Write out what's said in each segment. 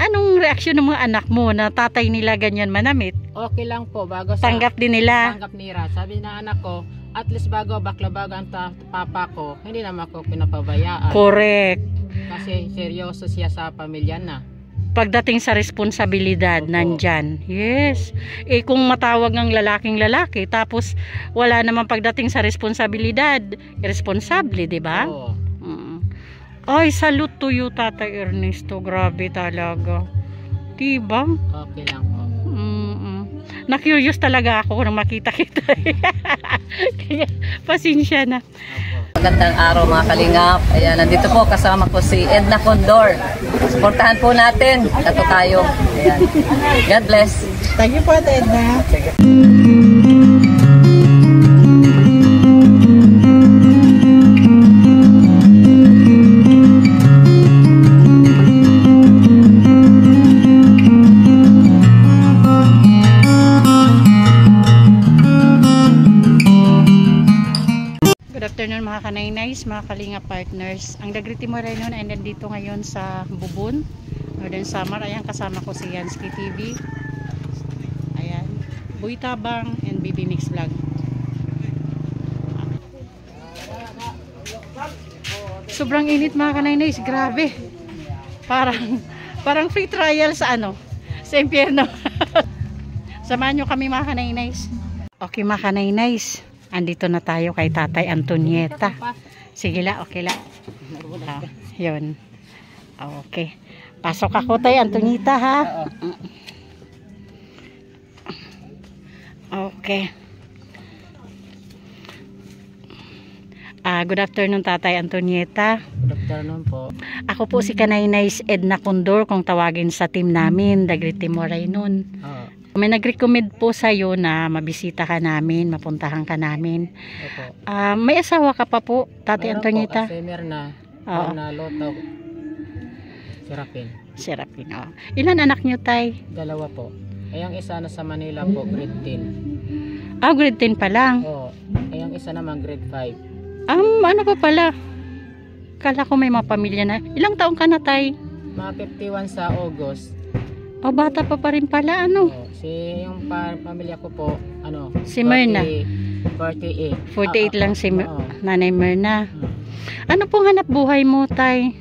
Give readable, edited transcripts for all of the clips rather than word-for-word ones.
Anong reaksyon ng mga anak mo na tatay nila ganyan manamit? Okay lang po, bago sa Tanggap din nila. tanggap nila. Sabi na anak ko, at least bago ang papa ko, hindi naman ako pinapabayaan. Correct. Kasi seryoso siya sa pamilya na. Pagdating sa responsibilidad, Opo. nandyan. Yes. Eh kung matawag ng lalaking lalaki, tapos wala naman pagdating sa responsibilidad, irresponsable, di ba? Oo. Ay, salute to you, Tatay Ernesto. Grabe talaga. Diba? Okay lang po. Na-curious talaga ako nung makita kita. Kaya, pasensya na. Opo. Magandang araw mga kalingap. Ayan, nandito po kasama ko si Edna Condor. Suportahan po natin. Ito tayo. Ayan. God bless. Thank you po, Edna. Good afternoon mga kanaynays, mga kalinga partners. Ang Dagriti Moreno ay nandito ngayon sa Bubun, Northern Samar. Ayan, kasama ko si Yansky TV. Ayan, Buy Tabang and BB Mix Vlog. Sobrang init mga kanaynays, grabe. Parang free trial sa sa impyerno. Samahan nyo kami mga kanaynays. Okay mga kanaynays, andito na tayo kay Tatay Antonieta. Sige la, okay la. Yun. Okay. Pasok ako, Tay Antonieta, ha? Okay. Good afternoon, Tatay Antonieta. Good afternoon po. Ako po si Kanaynays Edna Condor, kung tawagin sa team namin, Dagriti Moreno. Oo. May nag-recommend po sa'yo na mabisita ka namin, mapuntahan ka namin. Opo. May asawa ka pa po, Tatay Meron Antonieta? po kasi Mirna. Oo. Mirna Lotaw. Serapin. Serapin, oh. Ilan anak nyo, Tay? Dalawa po. Ay, ang isa na sa Manila po, grade 10. Grade 10 pa lang. Oo. Ay, ang isa naman, grade 5. Ano pa pala? Kala ko may mga pamilya na. Ilang taong ka na, Tay? Mga 51 sa August. Bata pa rin pala, ano? Oo. Yung pamilya ko po, Si Mirna. 48. 48 lang si Oo. Nanay Mirna. Ano pong hanap buhay mo, Tay?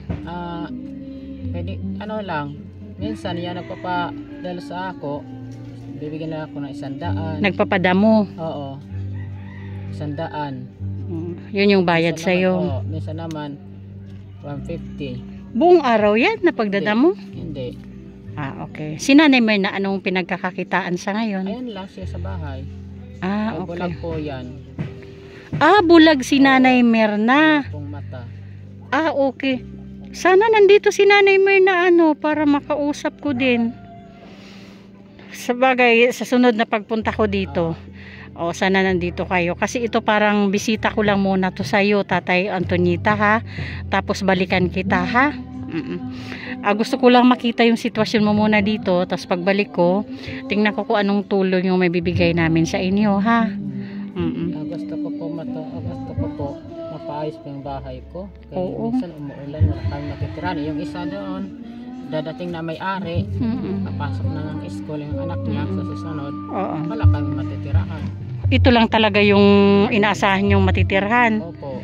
Pwede, lang. Minsan, yan nagpapadala sa ako. Bibigyan na ako ng 100. Nagpapadamo. Oo. 100. Yun yung bayad Minsan sa'yo. naman, minsan naman, 150. Buong araw yan na pagdadamo? Hindi. Okay. Si Nanay Mirna, anong pinagkakakitaan sa ngayon? Ayun lang siya sa bahay. Okay. Bulag po yan. Bulag si Nanay Mirna. Pong mata. Okay. Sana nandito si Nanay Mirna, para makausap ko din. Sabagay, sa sunod na pagpunta ko dito. Sana nandito kayo. Kasi ito parang bisita ko lang muna to sa'yo, Tatay Antonieta, ha? Tapos balikan kita, ha? Gusto ko lang makita yung sitwasyon mo muna dito. Tapos pagbalik ko, tingnan ko kung anong tulong yung may bibigay namin sa inyo, ha? Gusto ko po mapaayos pa yung bahay ko. Kaya Oo. minsan umuulan, wala kami matitiran. Yung isa doon, dadating na may-ari, papasok na ng school yung anak niya sa susunod. Wala kami matitirahan. Ito lang talaga yung inaasahan yung matitirhan. Opo.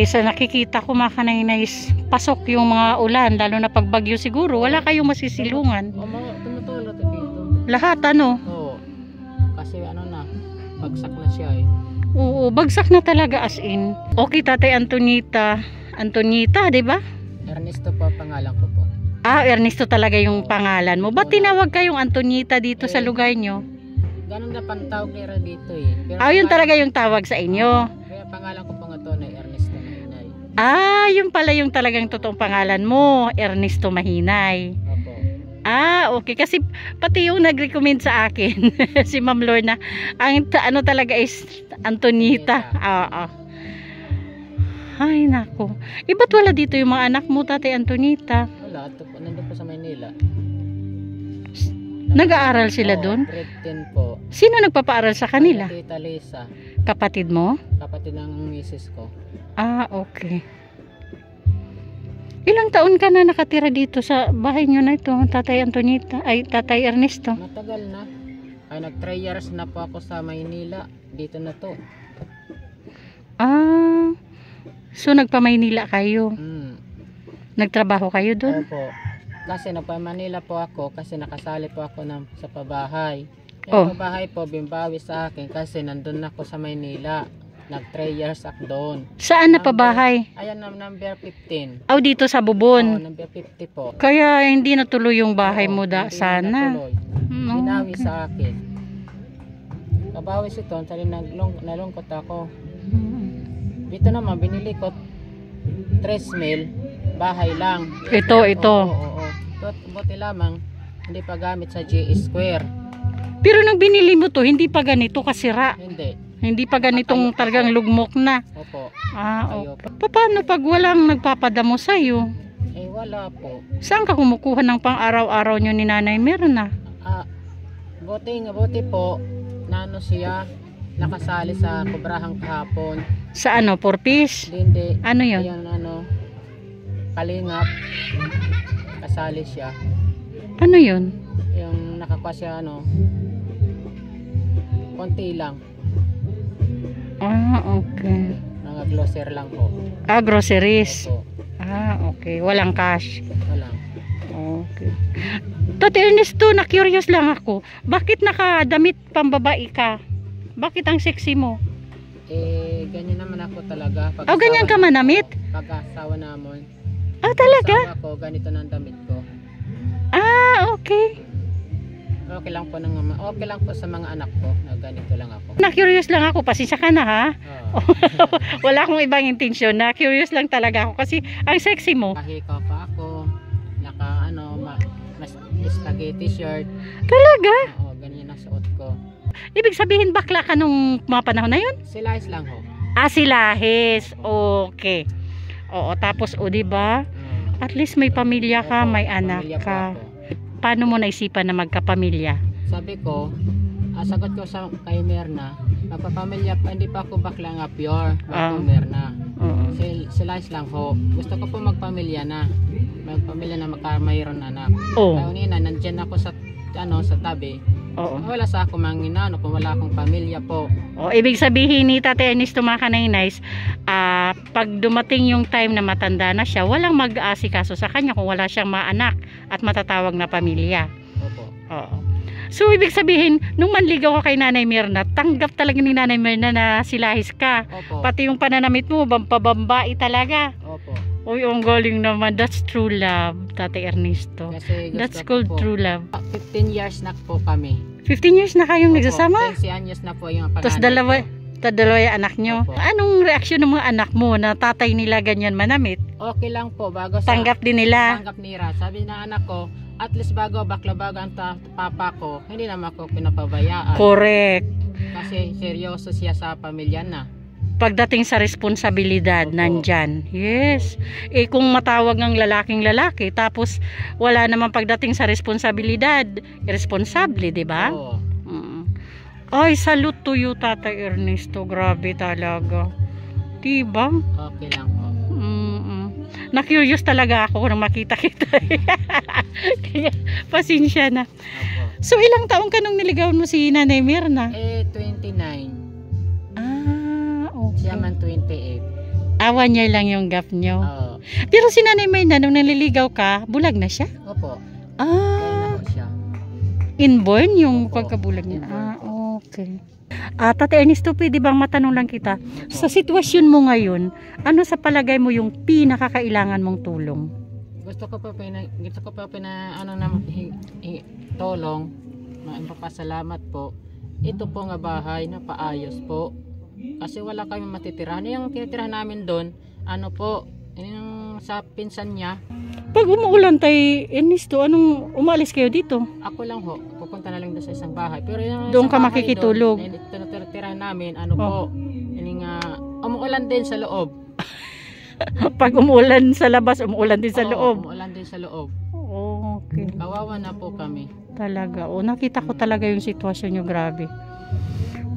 Sa nakikita ko mga kanaynays, pasok yung mga ulan, lalo na pag bagyo siguro, wala kayong masisilungan. Tumutulot dito. Lahat, Oo. Kasi bagsak na siya eh. Oo, bagsak na talaga as in. Okay, Tatay Antonieta, di ba? Ernesto po pangalan ko po. Ernesto talaga yung pangalan mo. Ba't tinawag kayong Antonieta dito sa lugar nyo? Ganun na pantawag nila dito eh. Pero Yun talaga yung tawag sa inyo. Kaya pangalan ko po nga to na Ernesto Mahinay. Yun pala yung talagang totoong pangalan mo, Ernesto Mahinay. Opo. Okay. Kasi pati yung nag-recommend sa akin, si Ma'am Lorna, ang talaga is Antonieta. Ay, nako. Ba't wala dito yung mga anak mo, Tatay Antonieta? Wala. Nandun po sa Maynila. Nag-aaral sila doon? Grade 10 po. Sino nagpapaaral sa kanila? Tita Lisa. Kapatid mo? Kapatid ng misis ko. Okay. Ilang taon ka na nakatira dito sa bahay nyo na ito, Tatay Antonita, ay Tatay Ernesto? Matagal na. Ay nag 3 years na po ako sa Maynila. Dito na to. Ah, so nagpa-Maynila kayo? Nagtrabaho kayo doon? Opo. Kasi nagpa-Manila po ako kasi nakasali po ako sa pabahay. Yung pabahay po bimbawi sa akin kasi nandun ako sa Maynila. Nag 3 years ako doon. Saan na pabahay? Ayan na number 15. Oh, dito sa Bubon? Number 50 po. Kaya hindi natuloy yung bahay mo sana? Binawi sa akin. Kabawi si Ton, nalungkot ako. Dito naman, binili ko 3,000, bahay lang. Ito. Oo. Buti lamang, hindi pa gamit sa GS Square. Pero nang binili mo to, hindi pa ganito kasira? Hindi pa ganitong talagang lugmok na? Opo. Okay. Paano pag walang nagpapadamo sa'yo? Wala po. Saan ka kumukuha ng pang-araw-araw nyo ni Nanay Mirna? Buti po, nano siya, nakasali sa kubrahang kahapon. Sa ano, 4-piece? Hindi. Ano yun? Ayun, kalingap. Kasali siya. Ano yun? Yung nakakuha siya, konti lang. Okay. Mga grocery lang po. Groceries. Opo. Okay. Walang cash. Walang. Okay. Tati Ernesto, na-curious lang ako. Bakit nakadamit pambabae ka? Bakit ang sexy mo? Ganyan naman ako talaga. Ganyan ka manamit? Pag-asawa namin. Talaga? Pag-asawa ko, ganito na ang damit ko. Okay. Okay lang po sa mga anak ko na ganito lang ako. Na-curious lang ako, pasensya ka na ha. Wala akong ibang intensyon, na-curious lang talaga ako kasi ang sexy mo. Kahikaw pa ako, mas spaghetti shirt. Talaga? Oo, ganyan ang suot ko. Ibig sabihin bakla ka nung mga panahon na yun? Silahis lang ho. Silahis. Okay. Oo, tapos diba? At least may pamilya ka, may anak ka. Paano mo naisipan na magkapamilya? Sabi ko, sagot ko kay Mirna, magpapamilya pa, hindi pa ako bakla nga pure, Mirna. Silahis lang ho. Gusto ko po magpamilya na mayroon anak. Kaya nina, nandyan ako sa tabi. Wala sa ako manginano kung wala akong pamilya po. Ibig sabihin ni Tate Ernesto, mga kanainays, pag dumating yung time na matanda na siya, walang mag-aasikaso sa kanya kung wala siyang maanak at matatawag na pamilya. Opo. So ibig sabihin, nung manligaw ka kay Nanay Mirna, tanggap talaga ni Nanay Mirna na silahis ka. Opo. Pati yung pananamit mo, pampabambai talaga. Opo. Uy, ang galing naman. That's true love, Tate Ernesto. That's called true love. 15 years na po kami. 15 years na kayong nagsasama? 15 years na po yung panganay. Tapos dalawa yung anak nyo. Opo. Anong reaksyon ng mga anak mo na tatay nila ganyan manamit? Okay lang po. Tanggap din nila? Tanggap nila. Sabi na anak ko, at least bago ang papa ko, hindi naman ako pinapabayaan. Correct. Kasi seryoso siya sa pamilya na. Pagdating sa responsibilidad, nandyan. Yes. Kung matawag ng lalaking lalaki, tapos wala naman pagdating sa responsibilidad, irresponsable, di ba? Oo. Ay, salute to you, Tatay Ernesto. Grabe talaga. Diba? Okay lang po. Na-curious talaga ako nang makita kita. Kaya, pasensya na. Opo. So, ilang taong ka nung niligawan mo si Nanay Mirna? 29. Okay. Siya man 28. 1 year lang yung gap nyo. Oo. Pero si Nanay Mirna, nung naliligaw ka, bulag na siya? Opo. Kaya na siya. Inborn yung Opo, pagkabulag niya? inborn. Okay. Tate Ernesto, pwede bang matanong lang kita? Sa sitwasyon mo ngayon, ano sa palagay mo yung pinakakailangan mong tulong? Gusto ko pa tulong. Magpapasalamat po. Ito po nga bahay na paayos po. Kasi wala kami matitirahan. Yung tinitirahan namin doon, yung sa pinsan niya. Pag umuulan Tay Ernesto, anong umalis kayo dito? Ako lang ho, pupunta na lang doon sa isang bahay. Pero yung doon ka makikitulog? Tinitirahan namin, umuulan din sa loob. Pag umuulan sa labas, umuulan din sa loob? Umuulan din sa loob. Okay. Kawawa na po kami. Talaga. Nakita ko talaga yung sitwasyon nyo, grabe.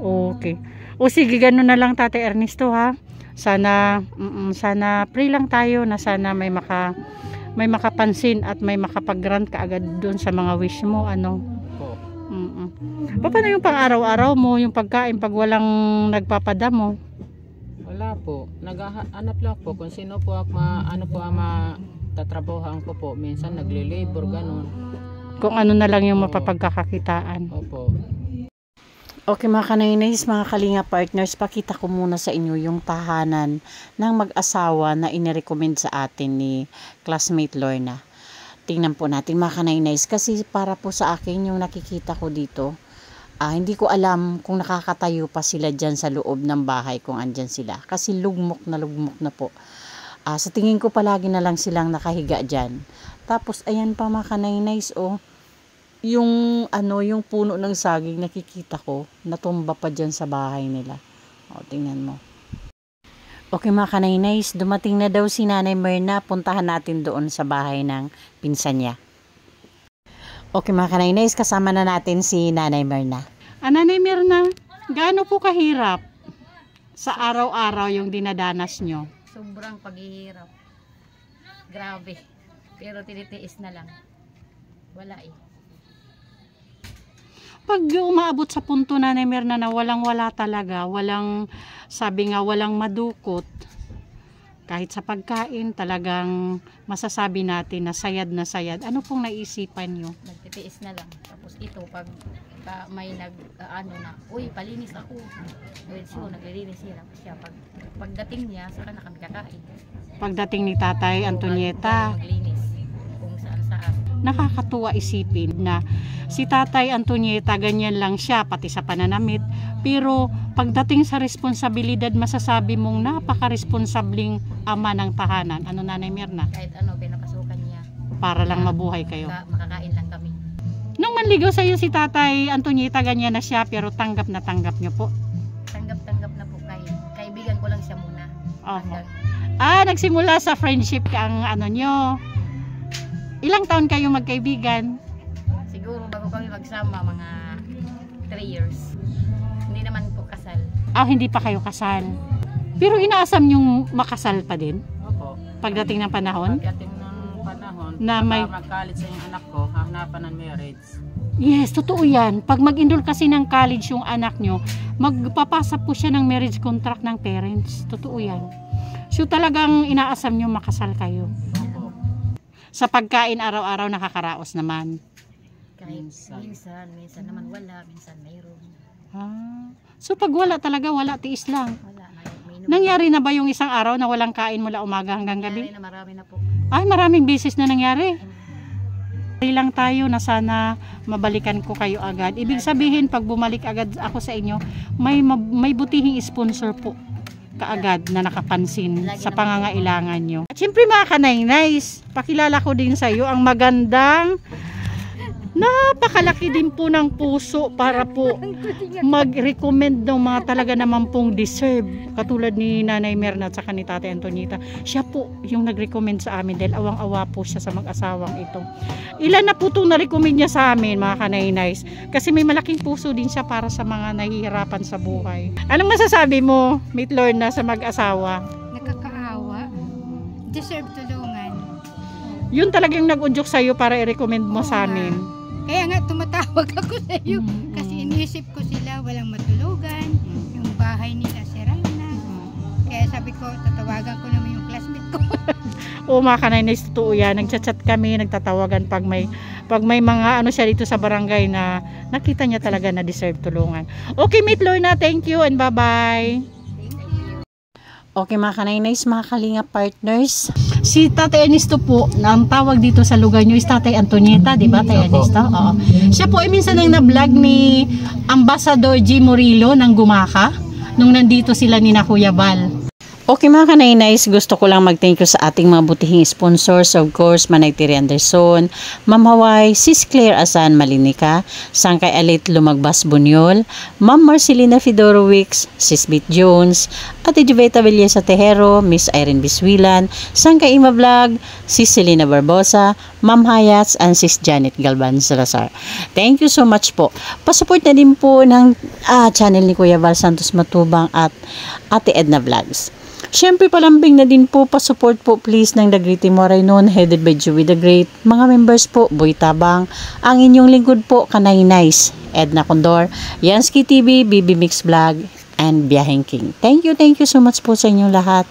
Okay. Sige, gano'n na lang Tate Ernesto ha. Sana sana pray lang tayo na sana may makapansin at may makapag-grant ka agad doon sa mga wish mo, ano. Po. Paano yung pang-araw-araw mo, yung pagkain pag walang nagpapadamo? Wala po. Naghahanap lang po kung sino po ang matatrabahoan ko po. Minsan nagli-labor ganun. Kung ano na lang yung mapapagkakakitaan. Opo. Okay mga kanaynays, mga kalinga partners, pakita ko muna sa inyo yung tahanan ng mag-asawa na inirecommend sa atin ni classmate Lorna. Tingnan po natin mga kanaynays, kasi para po sa akin yung nakikita ko dito, hindi ko alam kung nakakatayo pa sila dyan sa loob ng bahay kung andyan sila. Kasi lugmok na po. Sa tingin ko palagi na lang silang nakahiga dyan. Tapos ayan pa mga kanaynays, yung puno ng saging nakikita ko, natumba pa dyan sa bahay nila. Tingnan mo. Okay mga kanaynays, dumating na daw si Nanay Myrna. Puntahan natin doon sa bahay ng pinsan niya. Okay mga kanaynays, kasama na natin si Nanay Myrna. Nanay Myrna, gaano po kahirap sa araw-araw yung dinadanas nyo? Sobrang paghihirap. Grabe. Pero tinitiis na lang. Wala Pag umaabot sa punto na ni Myrna na walang-wala talaga, sabi nga walang madukot, kahit sa pagkain talagang masasabi natin na sayad, ano pong naisipan nyo? Nagtitiis na lang. Tapos ito, pag may uy, palinis ako. So, naglilinis siya. Pagdating niya, saka na kami kakain. Pagdating ni Tatay Antonieta, maglinis kung saan-saan. Nakakatuwa isipin na si Tatay Antonieta ganyan lang siya pati sa pananamit, pero pagdating sa responsibilidad masasabi mong napaka-responsabling ama ng tahanan. Ano Nanay Myrna? Kahit pinapasukan niya para lang mabuhay kayo. Makakain lang kami. Nung manligaw sa iyo si Tatay Antonieta ganyan na siya, pero tanggap na tanggap niyo po? Tanggap na po. Kaibigan ko lang siya muna. Nagsimula sa friendship ang nyo. Ilang taon kayo magkaibigan? Siguro bago kami magsama, mga 3 years. Hindi naman po kasal. Hindi pa kayo kasal. Pero inaasam yung makasal pa din? Opo. Pagdating ng panahon? Pagdating ng panahon, na may mag-college sa yung anak ko, hahanapan ng marriage. Yes, totoo yan. Pag mag-enroll kasi ng college yung anak nyo, magpapasa po siya ng marriage contract ng parents. Totoo yan. So talagang inaasam nyo makasal kayo. Sa pagkain araw-araw nakakaraos naman. Kahit minsan naman wala, minsan mayroon. So pag wala talaga, wala, tiis lang. Wala. Nangyari na ba yung isang araw na walang kain mula umaga hanggang gabi? Nangyari na, marami na po. Maraming beses na nangyari. Pray lang tayo na sana mabalikan ko kayo agad. Ibig sabihin pag bumalik agad ako sa inyo, may butihing sponsor po kaagad na nakapansin sa pangangailangan nyo. At syempre mga kanaynays, pakilala ko din sa iyo ang magandang, napakalaki din po ng puso para po mag-recommend ng mga talaga naman pong deserve. Katulad ni Nanay Myrna at saka ni Tatay Antonieta. Siya po yung nag-recommend sa amin dahil awang-awa po siya sa mag-asawang ito. Ilan na po itong na-recommend niya sa amin mga kanaynays. Kasi may malaking puso din siya para sa mga nahihirapan sa buhay. Anong masasabi mo, Meet Lorna, sa mag-asawa? Nakakaawa. Deserve tulungan. Yun talagang nag-udyok sa'yo para i-recommend mo sa amin. Kaya nga tumatawag ako sa iyo kasi inisip ko sila walang matulugan, yung bahay nila sira na. Kaya sabi ko, tatawagan ko naman yung classmate ko. Mga kanaynays, totoo yan. Nagchat-chat kami, nagtatawagan pag may mga siya dito sa barangay na nakita niya talaga na deserve tulungan. Okay, Meet Lorna, thank you and bye-bye. Okay mga kanaynays, mga kalinga partners. Si Tatay Ernesto po, ang tawag dito sa lugar nyo is Tatay Antonieta, di ba Tatay Ernesto? Oo. Siya po ay minsan nang na-vlog ni Ambassador G. Murillo ng Gumaka nung nandito sila ni na Kuya Val. Okay mga kanaynays, gusto ko lang mag-thank you sa ating mga butihing sponsors. Of course, Manay Tiri Anderson, Ma'am Hawaii, Sis Claire Asan Malinica, Sangkay Alit Lumagbas Bunyol, Ma'am Marcelina Fedorowicz, Sis Bit Jones, Ate Juveta Villesa Tejero, Miss Irene Biswilan, Sangkay Ima Vlog, Sis Selena Barbosa, Ma'am Hayats, and Sis Janet Galban Salazar. Thank you so much po. Pasupport na din po ng channel ni Kuya Val Santos Matubang at Ate Edna Vlogs. Syempre palambing na din po, pa-support po please ng The Great Timoray noon, headed by Joey the Great. Mga members po, Boy Tabang, ang inyong lingkod po, Kanay Nice, Edna Condor, Yansky TV, BB Mix Vlog, and Biyaheng King. Thank you so much po sa inyong lahat.